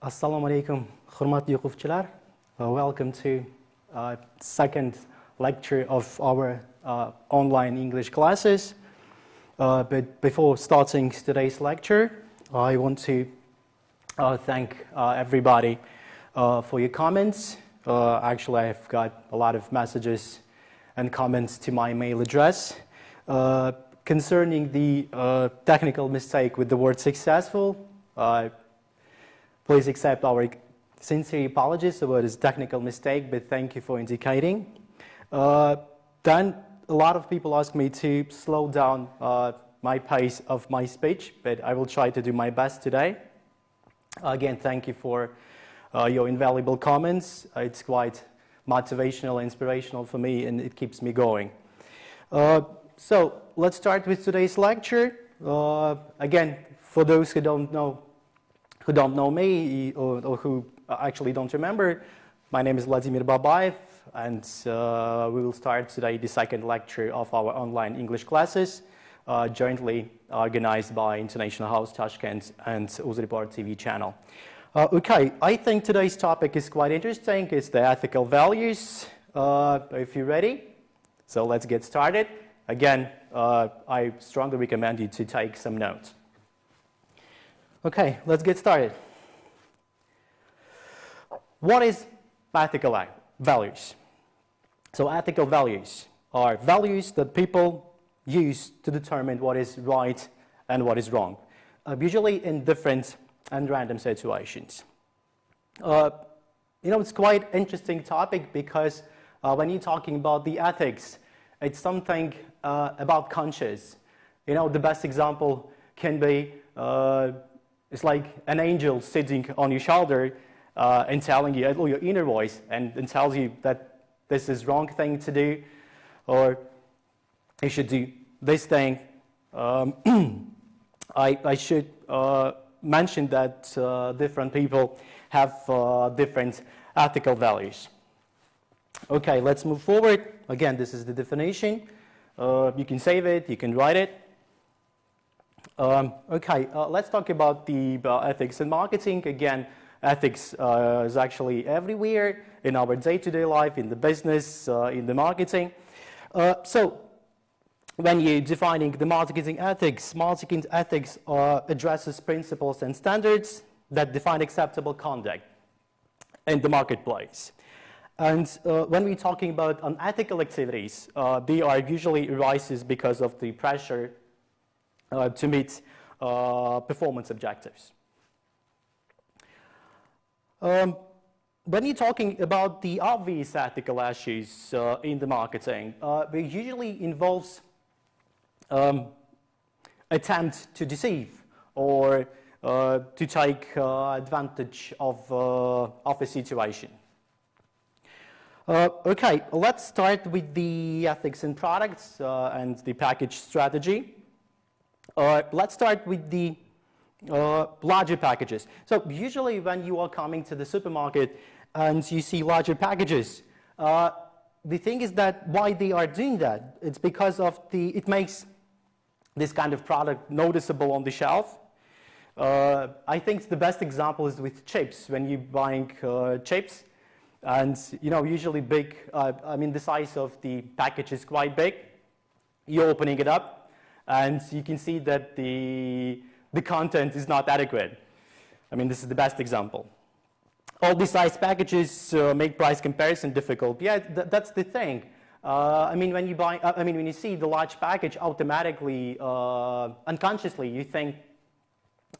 Assalamu alaikum, hurmatli o'quvchilar. Welcome to second lecture of our online English classes. But before starting today's lecture, I want to thank everybody for your comments. Actually, I've got a lot of messages and comments to my mail address concerning the technical mistake with the word successful. Please accept our sincere apologies about this technical mistake, but thank you for indicating. Then a lot of people ask me to slow down my pace of my speech, but I will try to do my best today. Again, thank you for your invaluable comments. It's quite motivational, inspirational for me, and it keeps me going. So let's start with today's lecture. Again, for those who don't know me or who actually don't remember, my name is Vladimir Babayev, and we will start today the second lecture of our online English classes, jointly organized by International House Toshkent and UZREPORT TV channel. Okay, I think today's topic is quite interesting. It's the ethical values. If you're ready, so let's get started. Again, I strongly recommend you to take some notes. Okay, let's get started. What is ethical values? So ethical values are values that people use to determine what is right and what is wrong, usually in different and random situations. It's quite an interesting topic because when you're talking about the ethics, it's something about conscience. The best example can be it's like an angel sitting on your shoulder and telling you, or your inner voice, and tells you that this is wrong thing to do, or you should do this thing. I should mention that different people have different ethical values. Okay, let's move forward. Again, this is the definition. You can save it, you can write it. Okay, let's talk about the ethics in marketing. Again, ethics is actually everywhere in our day-to-day life, in the business, in the marketing. So when you're defining the marketing ethics addresses principles and standards that define acceptable conduct in the marketplace. And when we're talking about unethical activities, they are usually arises because of the pressure to meet performance objectives. When you're talking about the obvious ethical issues in the marketing, it usually involves attempt to deceive or to take advantage of a situation. Okay, let's start with the ethics in products and the package strategy. Let's start with the larger packages. So usually when you are coming to the supermarket and you see larger packages, the thing is that why they are doing that, it's because of it makes this kind of product noticeable on the shelf. I think the best example is with chips. When you're buying chips, and usually big, the size of the package is quite big. You're opening it up, and you can see that the content is not adequate. This is the best example. All these size packages make price comparison difficult. Yeah, that's the thing. When you see the large package, automatically, unconsciously, you think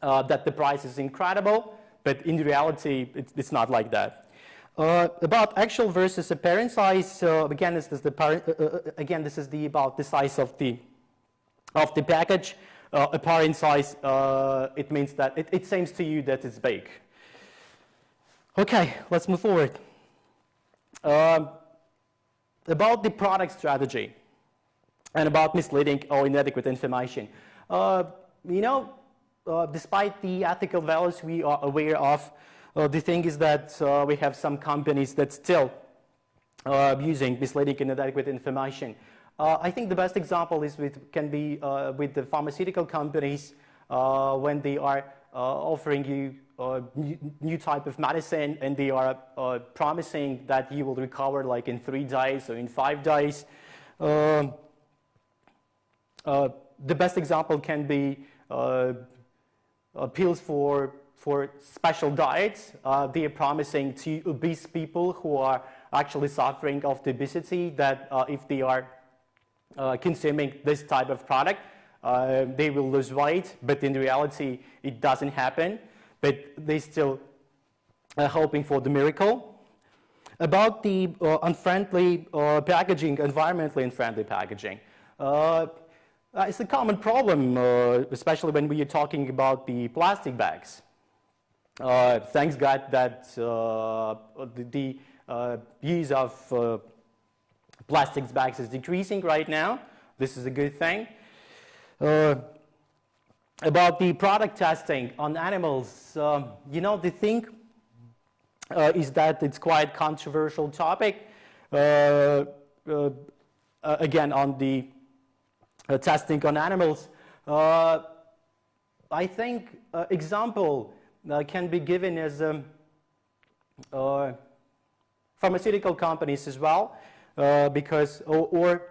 that the price is incredible, but in reality, it's not like that. About actual versus apparent size. Again, this is about the size of the package. Apparent size, it means that it seems to you that it's big. Okay, let's move forward. About the product strategy and about misleading or inadequate information. Despite the ethical values we are aware of, the thing is that we have some companies that still using misleading and inadequate information. I think the best example is can be with the pharmaceutical companies when they are offering you new type of medicine, and they are promising that you will recover like in 3 days or in 5 days. The best example can be pills for special diets. They are promising to obese people who are actually suffering of obesity that if they are consuming this type of product, they will lose weight, but in reality it doesn't happen, but they still are hoping for the miracle. About the unfriendly packaging, environmentally unfriendly packaging. It's a common problem, especially when we are talking about the plastic bags. Thanks God that the use of plastic bags is decreasing right now. This is a good thing. About the product testing on animals, you know, the thing is that it's quite controversial topic. Again, on the testing on animals, I think example can be given as pharmaceutical companies as well, because or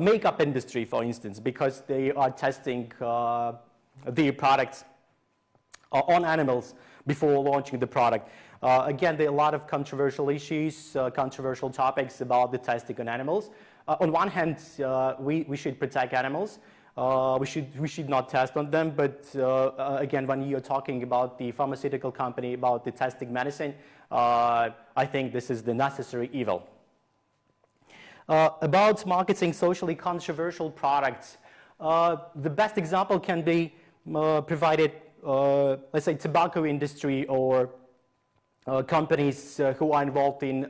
makeup industry, for instance, because they are testing their products on animals before launching the product. Again, there are a lot of controversial issues, controversial topics about the testing on animals. On one hand, we should protect animals. We should not test on them, but again, when you're talking about the pharmaceutical company, about the testing medicine, I think this is the necessary evil. About marketing socially controversial products, the best example can be provided, let's say, tobacco industry or companies who are involved in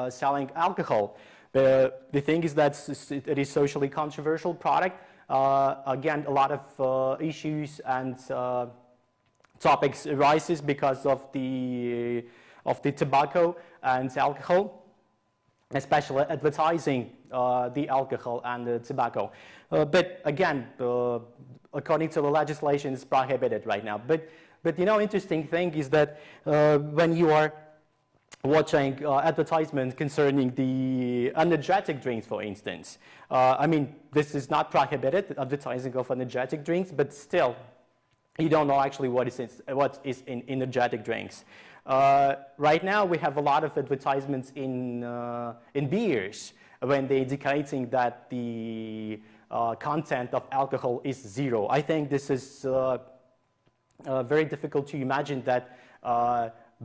selling alcohol. The thing is that it is socially controversial product. Again, a lot of issues and topics arises because of the tobacco and alcohol, especially advertising the alcohol and the tobacco. But again, according to the legislation, it's prohibited right now. But you know, interesting thing is that when you are watching advertisements concerning the energetic drinks, for instance, I mean, this is not prohibited, advertising of energetic drinks, but still, you don't know actually what is in energetic drinks. Right now, we have a lot of advertisements in beers when they're indicating that the content of alcohol is 0. I think this is very difficult to imagine that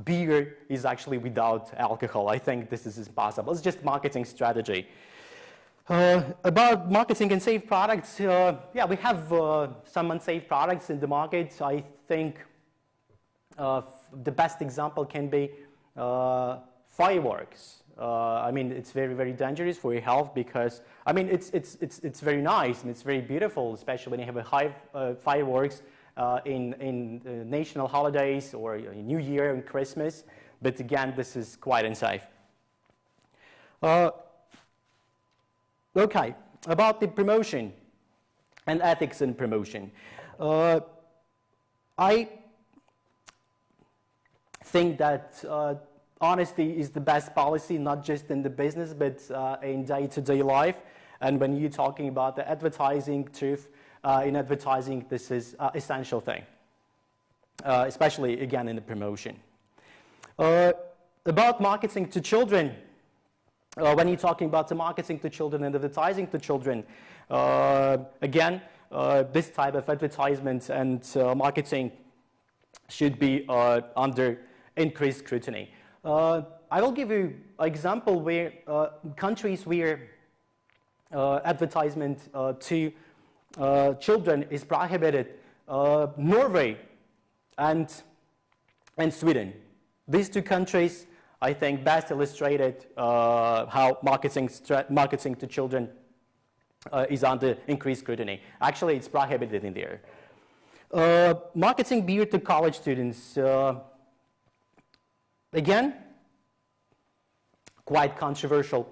beer is actually without alcohol. I think this is impossible. It's just marketing strategy. About marketing and safe products, yeah, we have some unsafe products in the market. I think the best example can be fireworks. I mean, it's very, very dangerous for your health because, I mean, it's very nice and it's very beautiful, especially when you have a high fireworks in national holidays or New Year and Christmas. But again, this is quite unsafe. Okay, about the promotion and ethics in promotion. I think that honesty is the best policy, not just in the business, but in day-to-day life. And when you're talking about the advertising, truth in advertising, this is an essential thing, especially, again, in the promotion. About marketing to children, when you're talking about the marketing to children and advertising to children, again, this type of advertisements and marketing should be under increased scrutiny. I will give you an example where countries where advertisement to children is prohibited: Norway and Sweden. These two countries, I think, best illustrated how marketing to children is under increased scrutiny. Actually, it's prohibited in there. Marketing beer to college students. Again, quite controversial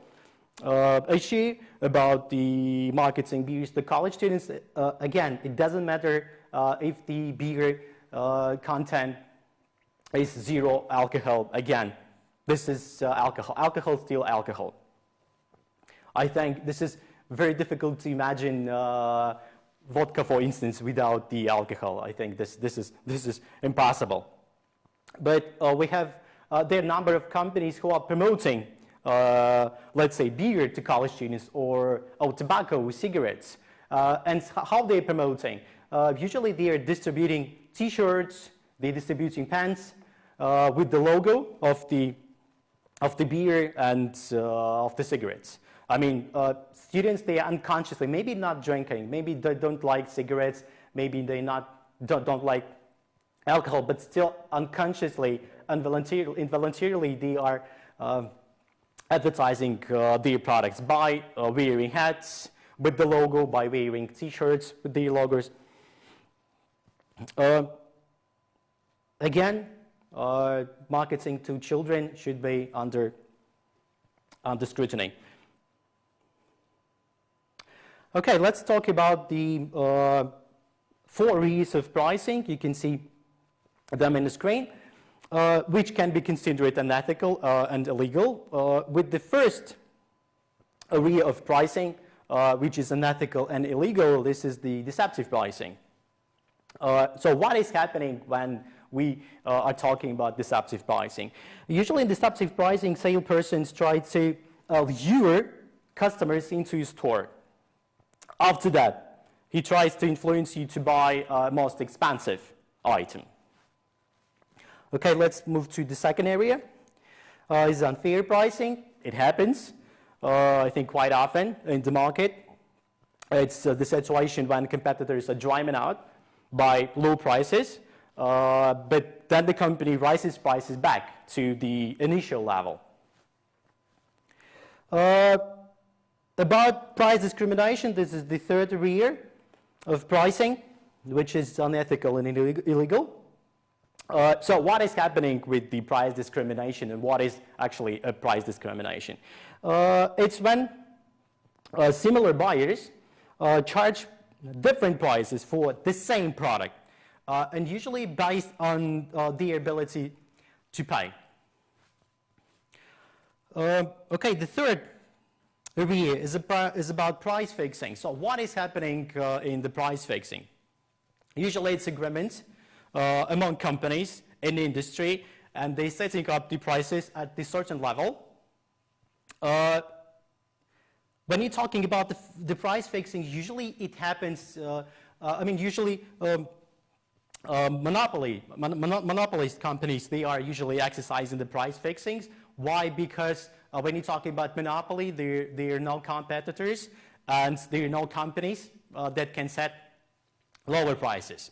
issue about the marketing beers to college students. Again, it doesn't matter if the beer content is 0 alcohol, again, this is alcohol. Alcohol is still alcohol. I think this is very difficult to imagine vodka, for instance, without the alcohol. I think this is impossible. But we have there are a number of companies who are promoting, let's say, beer to college students or tobacco, cigarettes. And how they're promoting? Usually they are distributing T-shirts, they're distributing pens with the logo of the beer and of the cigarettes. I mean, students, they are unconsciously, maybe not drinking, maybe they don't like cigarettes, maybe they don't like alcohol, but still unconsciously, involuntarily, they are advertising their products by wearing hats with the logo, by wearing T-shirts with the logos. Again, marketing to children should be under scrutiny. Okay, let's talk about the 4 areas of pricing. You can see them in the screen, which can be considered unethical and illegal. With the first area of pricing, which is unethical and illegal, this is the deceptive pricing. So what is happening when we are talking about deceptive pricing? Usually in deceptive pricing, salespersons try to lure customers into his store. After that, he tries to influence you to buy a most expensive item. Okay, let's move to the second area. Is unfair pricing. It happens, I think, quite often in the market. It's the situation when competitors are driving out by low prices, but then the company raises prices back to the initial level. About price discrimination, this is the third area of pricing, which is unethical and illegal. So what is happening with the price discrimination, and what is actually a price discrimination? It's when similar buyers charge different prices for the same product, and usually based on their ability to pay. Okay, the third area is about price fixing. So what is happening in the price fixing? Usually it's agreements among companies in the industry, and they're setting up the prices at a certain level. When you're talking about the price fixing, usually it happens, monopolist companies, they are usually exercising the price fixings. Why? Because when you're talking about monopoly, there are no competitors, and there are no companies that can set lower prices.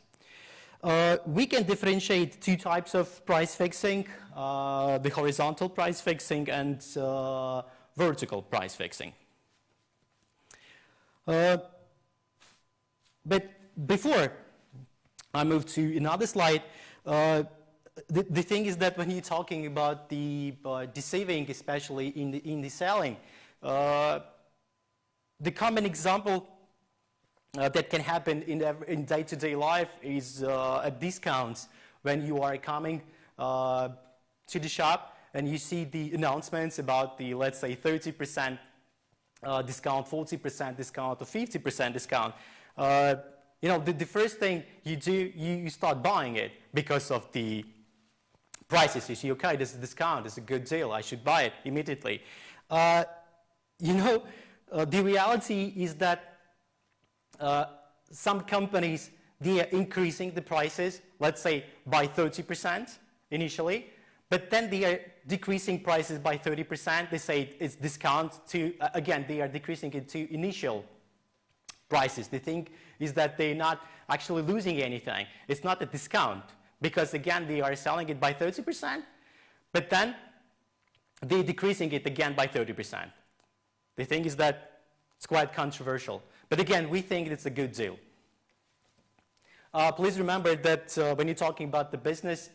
We can differentiate 2 types of price fixing, the horizontal price fixing and vertical price fixing. But before I move to another slide, the thing is that when you're talking about the deceiving, especially in the selling, the common example that can happen in day-to-day life is at discounts. When you are coming to the shop and you see the announcements about the, let's say, 30% discount, 40% discount, or 50% discount, you know, the first thing you do, you start buying it because of the prices. You see, okay, this is a discount, this is a good deal, I should buy it immediately. You know, the reality is that some companies, they are increasing the prices, let's say, by 30% initially, but then they are decreasing prices by 30%. They say it's discount to, again, they are decreasing it to initial prices. The thing is that they're not actually losing anything. It's not a discount, because again, they are selling it by 30%, but then they're decreasing it again by 30%. The thing is that it's quite controversial. But again, we think it's a good deal. Please remember that when you're talking about the business,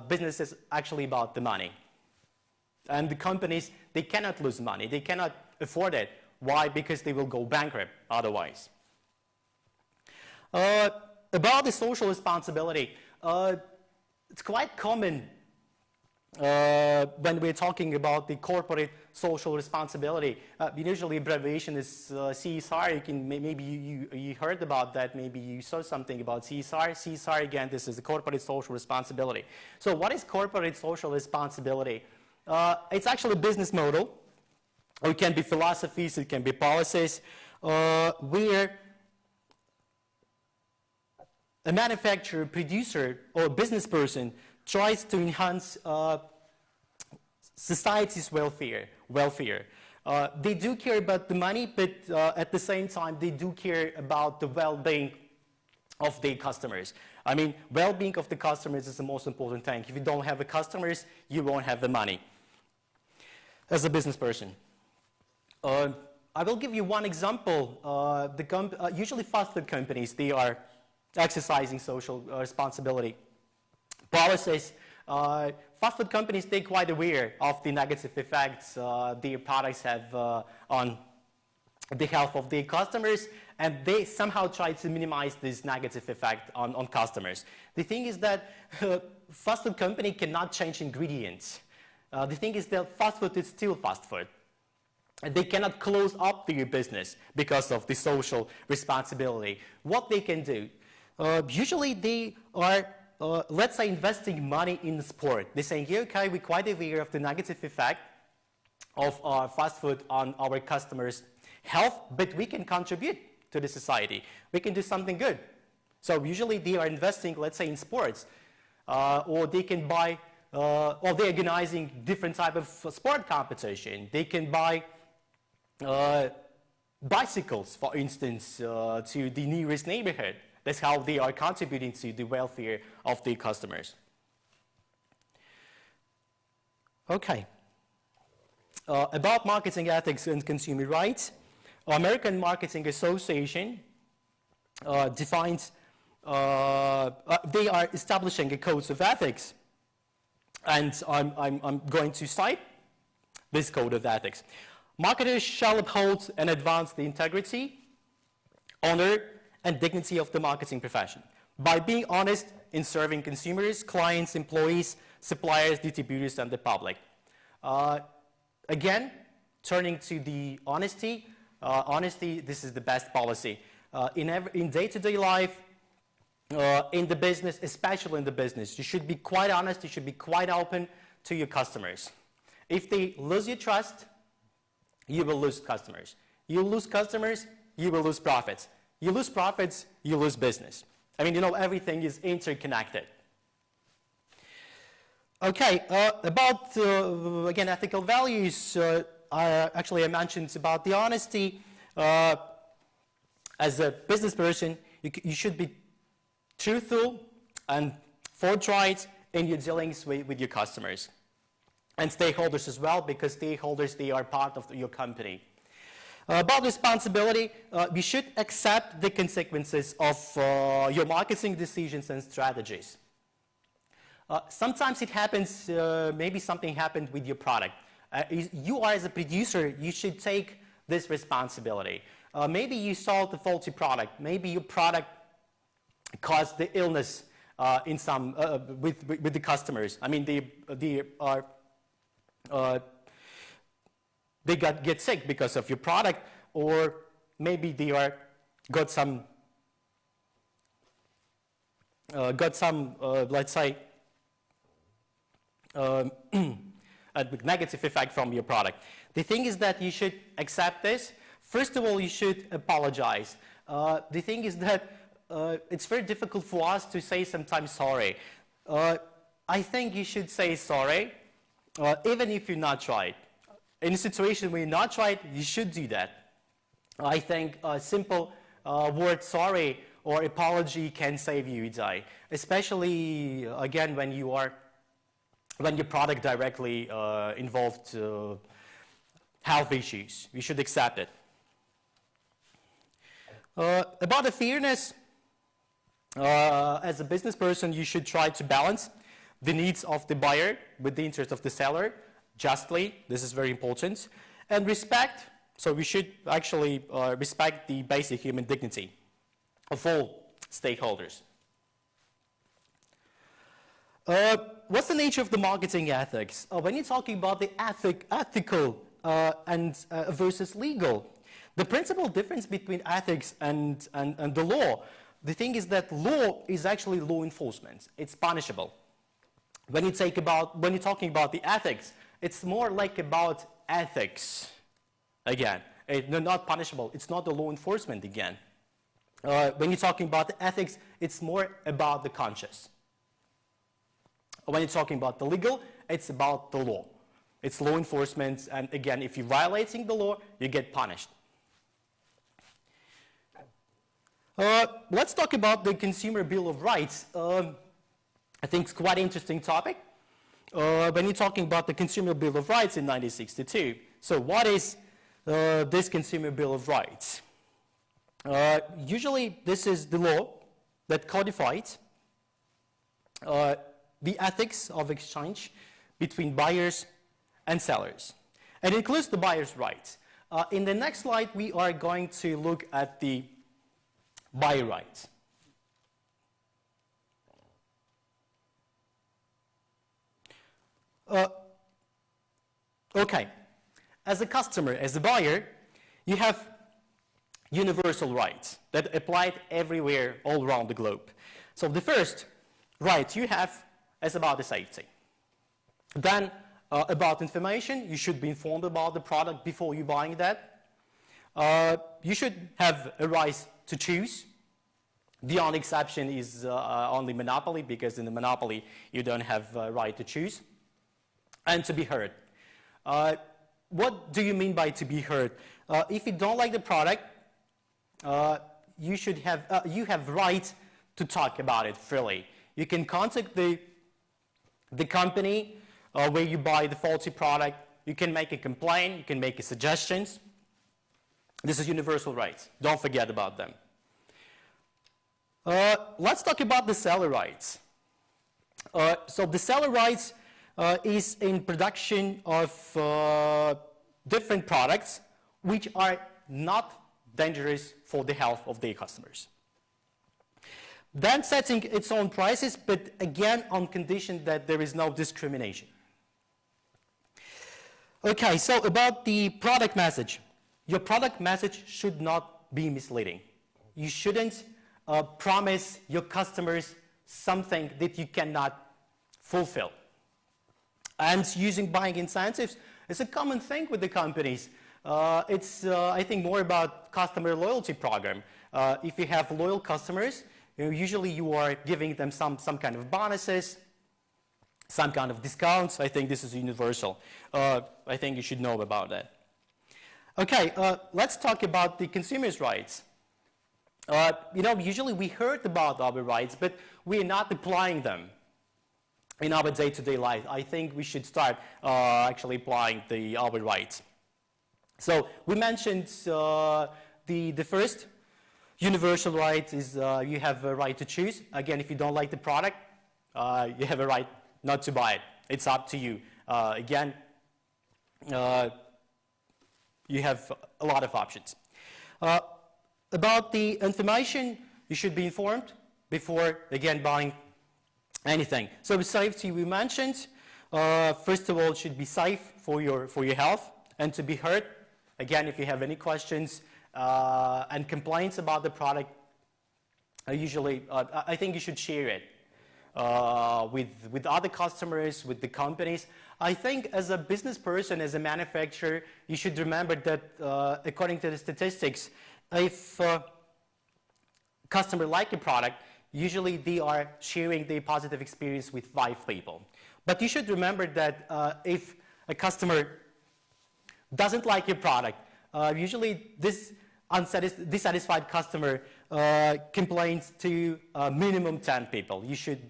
business is actually about the money. And the companies, they cannot lose money. They cannot afford it. Why? Because they will go bankrupt otherwise. About the social responsibility, it's quite common when we're talking about the corporate social responsibility. Usually abbreviation is CSR. Maybe you heard about that. Maybe you saw something about CSR. CSR, again, this is the corporate social responsibility. So what is corporate social responsibility? It's actually a business model. Or it can be philosophies, it can be policies, where a manufacturer, producer, or business person tries to enhance society's welfare. They do care about the money, but at the same time, they do care about the well-being of their customers. I mean, well-being of the customers is the most important thing. If you don't have the customers, you won't have the money as a business person. I will give you one example. Usually fast food companies, they are exercising social responsibility policies. Fast food companies, they're quite aware of the negative effects their products have on the health of their customers, and they somehow try to minimize this negative effect on customers. The thing is that fast food company cannot change ingredients. The thing is that fast food is still fast food. And they cannot close up their business because of the social responsibility. What they can do? Usually they are, let's say, investing money in sport. They're saying, yeah, okay, we're quite aware of the negative effect of fast food on our customers' health, but we can contribute to the society. We can do something good. So usually they are investing, let's say, in sports, or they can buy, or they're organizing different type of sport competition. They can buy bicycles, for instance, to the nearest neighborhood. That's how they are contributing to the welfare of their customers. Okay. About marketing ethics and consumer rights, American Marketing Association defines, they are establishing a code of ethics, and I'm going to cite this code of ethics. Marketers shall uphold and advance the integrity, honor, and dignity of the marketing profession by being honest in serving consumers, clients, employees, suppliers, distributors, and the public. Again, turning to the honesty, this is the best policy. In day-to-day life, in the business, especially in the business, you should be quite honest, you should be quite open to your customers. If they lose your trust, you will lose customers. You lose customers, you will lose profits. You lose profits, you lose business. I mean, you know, everything is interconnected. Okay, about, again, ethical values, actually I mentioned about the honesty. As a business person, you should be truthful and forthright in your dealings with your customers. And stakeholders as well, because stakeholders, they are part of your company. About responsibility, you should accept the consequences of your marketing decisions and strategies. Sometimes it happens, maybe something happened with your product. You are, as a producer, you should take this responsibility. Maybe you sold a faulty product. Maybe your product caused the illness in some, with the customers. I mean, they get sick because of your product, or maybe they got some let's say a negative effect from your product. The thing is that you should accept this. First of all, you should apologize. The thing is that it's very difficult for us to say sometimes sorry. I think you should say sorry, even if you're not right. In a situation where you're not right, you should do that. I think a simple word sorry or apology can save you a day, especially again when your product directly involved health issues. You should accept it. About the fairness, as a business person, you should try to balance the needs of the buyer with the interest of the seller. Justly, this is very important, and respect. So we should actually respect the basic human dignity of all stakeholders. What's the nature of the marketing ethics? When you're talking about the ethical versus legal, the principal difference between ethics and the law, the thing is that law is actually law enforcement. It's punishable. When you're talking about the ethics, it's more like about ethics. Again, they're not punishable. It's not the law enforcement again. When you're talking about the ethics, it's more about the conscience. When you're talking about the legal, it's about the law. It's law enforcement, and again, if you're violating the law, you get punished. Let's talk about the Consumer Bill of Rights. I think it's quite an interesting topic. When you're talking about the Consumer Bill of Rights in 1962, so what is this Consumer Bill of Rights? Usually, this is the law that codified the ethics of exchange between buyers and sellers. It includes the buyer's rights. In the next slide, we are going to look at the buyer rights. Okay, as a customer, as a buyer, you have universal rights that apply everywhere all around the globe. So the first right you have is about the safety. Then about information, you should be informed about the product before you buying that. You should have a right to choose. The only exception is only monopoly, because in the monopoly you don't have a right to choose. And to be heard. What do you mean by to be heard? If you don't like the product, you have right to talk about it freely. You can contact the company where you buy the faulty product. You can make a complaint. You can make suggestions. This is universal rights. Don't forget about them. Let's talk about the seller rights. So the seller rights is in production of different products which are not dangerous for the health of their customers. Then setting its own prices, but again on condition that there is no discrimination. Okay, so about the product message. Your product message should not be misleading. You shouldn't promise your customers something that you cannot fulfill. And using buying incentives is a common thing with the companies. It's, I think, more about customer loyalty program. If you have loyal customers, usually you are giving them some kind of bonuses, some kind of discounts. I think this is universal. I think you should know about that. Okay, let's talk about the consumers' rights. Usually we heard about our rights, but we are not applying them in our day-to-day life. I think we should start actually applying our rights. So we mentioned the first universal right is you have a right to choose. Again, if you don't like the product, you have a right not to buy it. It's up to you. Again, you have a lot of options. About the information, you should be informed before, again, buying anything. So with safety, we mentioned, first of all, it should be safe for your health and to be heard. Again, if you have any questions and complaints about the product, usually, I think you should share it with other customers, with the companies. I think as a business person, as a manufacturer, you should remember that according to the statistics, if customer like a product, usually they are sharing their positive experience with 5 people. But you should remember that if a customer doesn't like your product, usually this dissatisfied customer complains to minimum 10 people. You should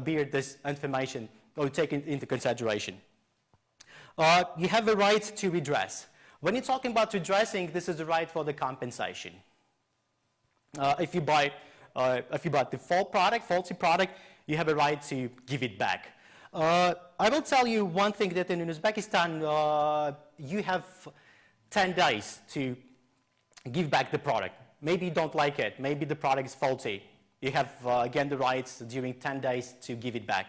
bear this information or take it into consideration. You have a right to redress. When you're talking about redressing, this is the right for the compensation. If you buy the faulty product, you have a right to give it back. I will tell you one thing, that in Uzbekistan, you have 10 days to give back the product. Maybe you don't like it. Maybe the product is faulty. you have again the rights during 10 days to give it back.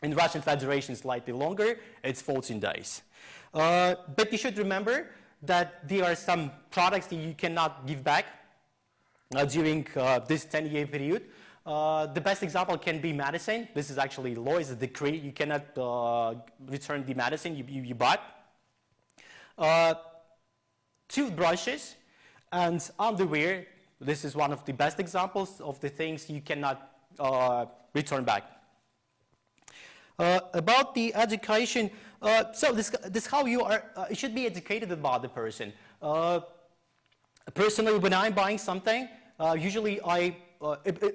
In Russian Federation, slightly longer, it's 14 days. But you should remember that there are some products that you cannot give back during this 10-year period. The best example can be medicine. This is actually law, it's a decree. You cannot return the medicine you bought. Toothbrushes and underwear. This is one of the best examples of the things you cannot return back. About the education, so this how you are, you should be educated about the person. Personally, when I'm buying something, usually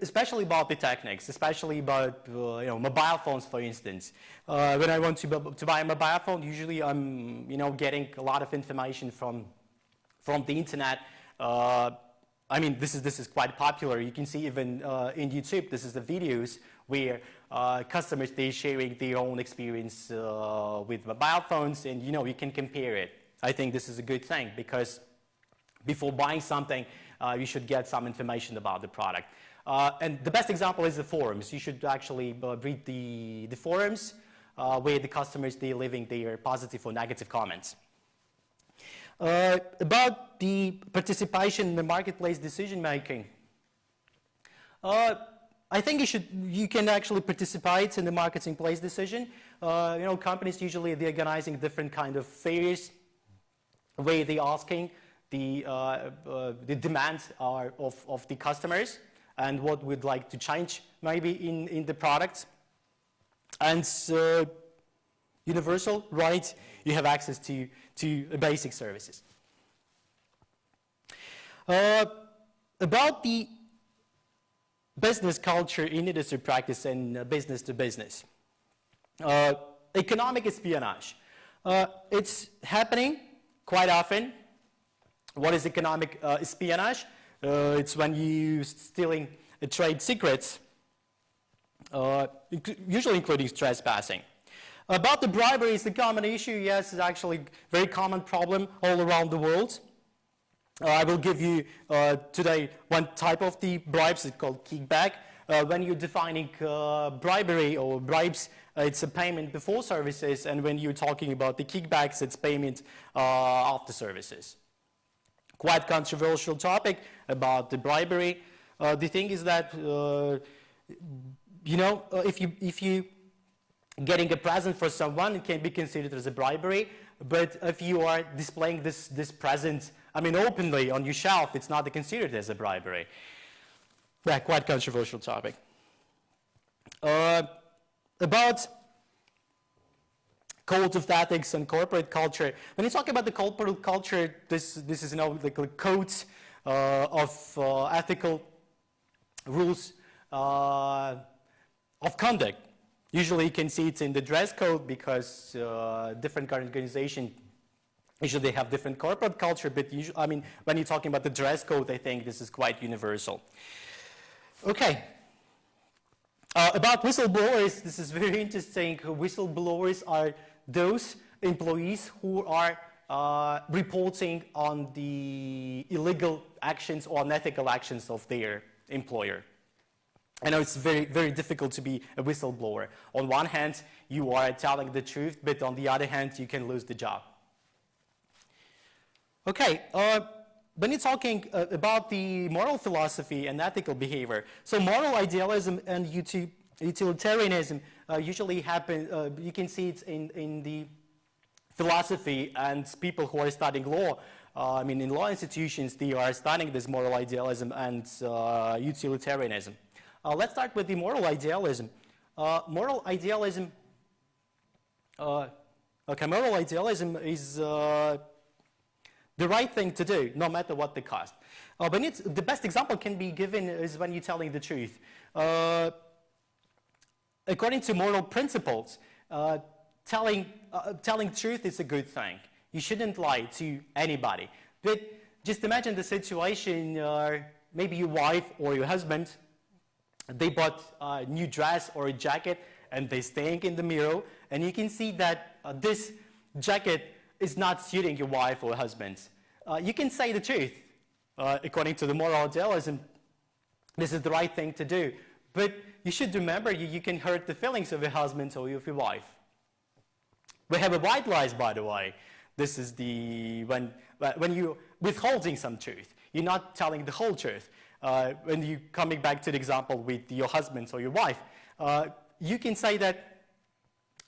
especially about the techniques, especially about mobile phones, for instance. When I want to buy a mobile phone, usually I'm getting a lot of information from the internet. I mean, this is quite popular. You can see even in YouTube, this is the videos where customers, they're sharing their own experience with mobile phones, and you can compare it. I think this is a good thing because before buying something, you should get some information about the product. And the best example is the forums. You should actually read the forums where the customers, they're leaving their positive or negative comments. About the participation in the marketplace decision making. I think you can actually participate in the marketplace decision. Companies usually, they're organizing different kind of fairs where they're asking the demands of the customers and what we'd like to change maybe in the products. And universal, right? You have access to basic services. About the business culture in industry practice and business to business. Economic espionage. It's happening quite often. What is economic espionage? It's when you're stealing trade secrets, usually including trespassing. About the bribery, it's a common issue. Yes, it's actually a very common problem all around the world. I will give you today one type of the bribes. It's called kickback. When you're defining bribery or bribes, it's a payment before services, and when you're talking about the kickbacks, it's payment after services. Quite controversial topic about the bribery. The thing is that if you getting a present for someone, it can be considered as a bribery. But if you are displaying this present, openly on your shelf, it's not considered as a bribery. Yeah, quite controversial topic. About codes of ethics and corporate culture. When you talk about the corporate culture, this is like codes of ethical rules of conduct. Usually you can see it in the dress code because different organizations usually have different corporate culture, but usually, when you're talking about the dress code, I think this is quite universal. Okay. About whistleblowers, this is very interesting. Whistleblowers are those employees who are reporting on the illegal actions or unethical actions of their employer. I know it's very, very difficult to be a whistleblower. On one hand, you are telling the truth, but on the other hand, you can lose the job. Okay, when you're talking about the moral philosophy and ethical behavior, so moral idealism and utilitarianism usually happen, you can see it in the philosophy, and people who are studying law, in law institutions, they are studying this moral idealism and utilitarianism. Let's start with the moral idealism. Moral idealism is the right thing to do, no matter what the cost. The best example can be given is when you're telling the truth. According to moral principles, telling truth is a good thing. You shouldn't lie to anybody. But just imagine the situation, maybe your wife or your husband, they bought a new dress or a jacket and they're staying in the mirror, and you can see that this jacket is not suiting your wife or husband. You can say the truth according to the moral idealism. this is the right thing to do. But you should remember you can hurt the feelings of your husband or of your wife. We have a white lies, by the way. This is when you're withholding some truth. You're not telling the whole truth. When you're coming back to the example with your husband or your wife, you can say that,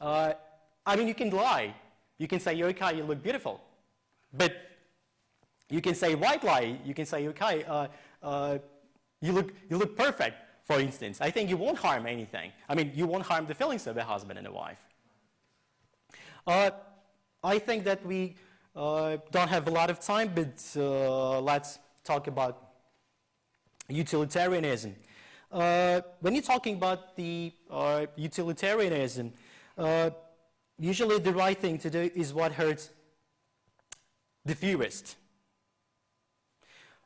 you can lie. You can say, okay, you look beautiful. But you can say white lie. You can say, okay, you look perfect, for instance. I think you won't harm anything. You won't harm the feelings of a husband and a wife. I think that we don't have a lot of time, but let's talk about utilitarianism. When you're talking about the utilitarianism, usually the right thing to do is what hurts the fewest.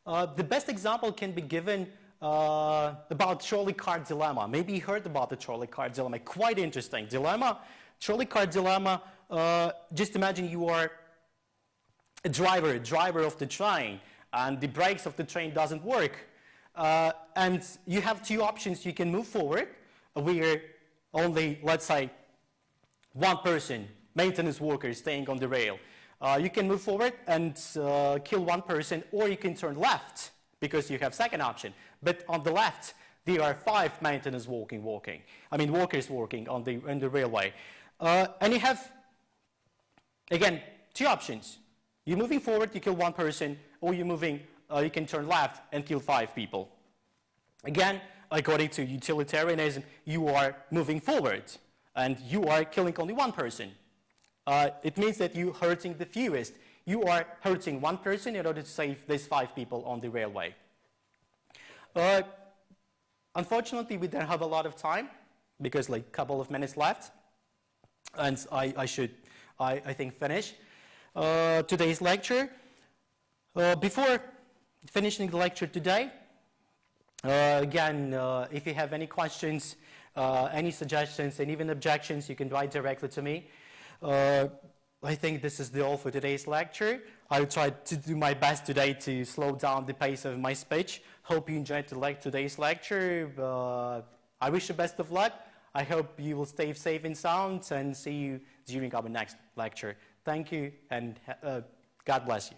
The best example can be given about trolley cart dilemma. Maybe you heard about the trolley cart dilemma. Quite interesting dilemma. Trolley cart dilemma. Just imagine you are a driver of the train, and the brakes of the train doesn't work. And you have two options. You can move forward, where only, let's say, one person, maintenance worker, is staying on the rail. You can move forward and kill one person, or you can turn left, because you have second option. But on the left, there are 5 maintenance workers working on the railway. And you have, again, 2 options. You're moving forward, you kill one person, or you can turn left and kill 5 people. Again, according to utilitarianism, you are moving forward, and you are killing only one person. It means that you're hurting the fewest. You are hurting one person in order to save these 5 people on the railway. Unfortunately, we don't have a lot of time, because like a couple of minutes left, and I should, I think, finish today's lecture. Before finishing the lecture today, again, if you have any questions, any suggestions, and even objections, you can write directly to me. I think this is all for today's lecture. I will try to do my best today to slow down the pace of my speech. Hope you enjoyed today's lecture. I wish you best of luck. I hope you will stay safe and sound, and see you during our next lecture. Thank you, and God bless you.